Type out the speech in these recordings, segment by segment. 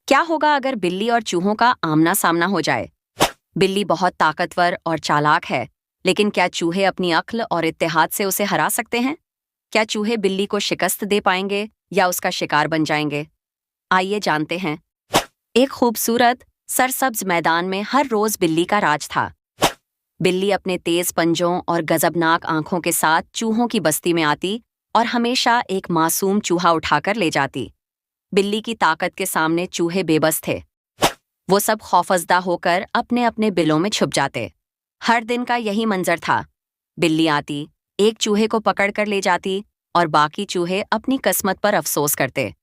क्या होगा अगर बिल्ली और चूहों का आमना सामना हो जाए? बिल्ली बहुत ताकतवर और चालाक है, लेकिन क्या चूहे अपनी अक्ल और इत्तेहाद से उसे हरा सकते हैं? क्या चूहे बिल्ली को शिकस्त दे पाएंगे या उसका शिकार बन जाएंगे? आइए जानते हैं। एक खूबसूरत सरसब्ज मैदान में हर रोज बिल्ली का राज था। बिल्ली अपने तेज पंजों और गजबनाक आंखों के साथ चूहों की बस्ती में आती और हमेशा एक मासूम चूहा उठाकर ले जाती। बिल्ली की ताकत के सामने चूहे बेबस थे। वो सब खौफजदा होकर अपने अपने बिलों में छुप जाते। हर दिन का यही मंजर था। बिल्ली आती, एक चूहे को पकड़ कर ले जाती और बाकी चूहे अपनी किस्मत पर अफसोस करते।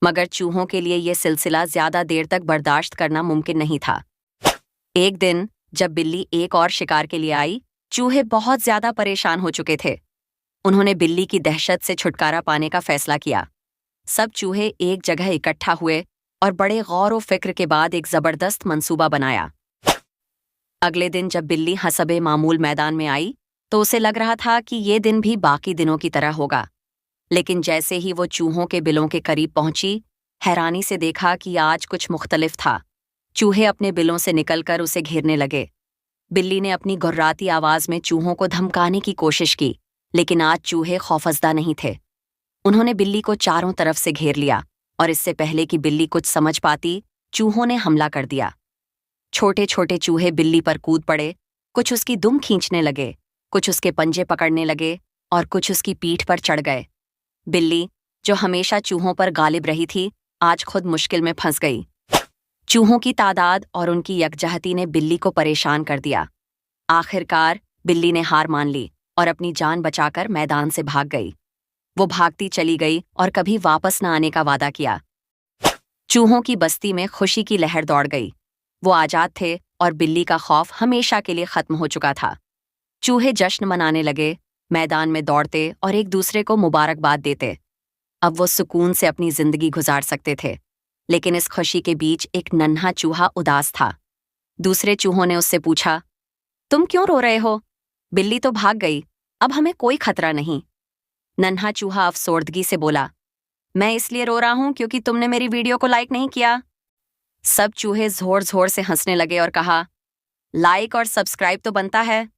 मगर चूहों के लिए यह सिलसिला ज्यादा देर तक बर्दाश्त करना मुमकिन नहीं था। एक दिन जब बिल्ली एक और शिकार के लिए आई, चूहे बहुत ज्यादा परेशान हो चुके थे। उन्होंने बिल्ली की दहशत से छुटकारा पाने का फैसला किया। सब चूहे एक जगह इकट्ठा हुए और बड़े गौर व फिक्र के बाद एक जबरदस्त मंसूबा बनाया। अगले दिन जब बिल्ली हसबे मामूल मैदान में आई, तो उसे लग रहा था कि ये दिन भी बाकी दिनों की तरह होगा। लेकिन जैसे ही वो चूहों के बिलों के करीब पहुंची, हैरानी से देखा कि आज कुछ मुख्तलिफ था। चूहे अपने बिलों से निकलकर उसे घेरने लगे। बिल्ली ने अपनी गुर्राती आवाज में चूहों को धमकाने की कोशिश की, लेकिन आज चूहे खौफजदा नहीं थे। उन्होंने बिल्ली को चारों तरफ से घेर लिया और इससे पहले कि बिल्ली कुछ समझ पाती, चूहों ने हमला कर दिया। छोटे छोटे चूहे बिल्ली पर कूद पड़े। कुछ उसकी दुम खींचने लगे, कुछ उसके पंजे पकड़ने लगे और कुछ उसकी पीठ पर चढ़ गए। बिल्ली, जो हमेशा चूहों पर गालिब रही थी, आज खुद मुश्किल में फंस गई। चूहों की तादाद और उनकी यकजहती ने बिल्ली को परेशान कर दिया। आखिरकार बिल्ली ने हार मान ली और अपनी जान बचाकर मैदान से भाग गई। वो भागती चली गई और कभी वापस न आने का वादा किया। चूहों की बस्ती में खुशी की लहर दौड़ गई। वो आजाद थे और बिल्ली का खौफ हमेशा के लिए खत्म हो चुका था। चूहे जश्न मनाने लगे, मैदान में दौड़ते और एक दूसरे को मुबारकबाद देते। अब वो सुकून से अपनी जिंदगी गुजार सकते थे। लेकिन इस खुशी के बीच एक नन्हा चूहा उदास था। दूसरे चूहों ने उससे पूछा, तुम क्यों रो रहे हो? बिल्ली तो भाग गई, अब हमें कोई खतरा नहीं। नन्हा चूहा अफसोर्दगी से बोला, मैं इसलिए रो रहा हूं क्योंकि तुमने मेरी वीडियो को लाइक नहीं किया। सब चूहे जोर जोर से हंसने लगे और कहा, लाइक और सब्सक्राइब तो बनता है,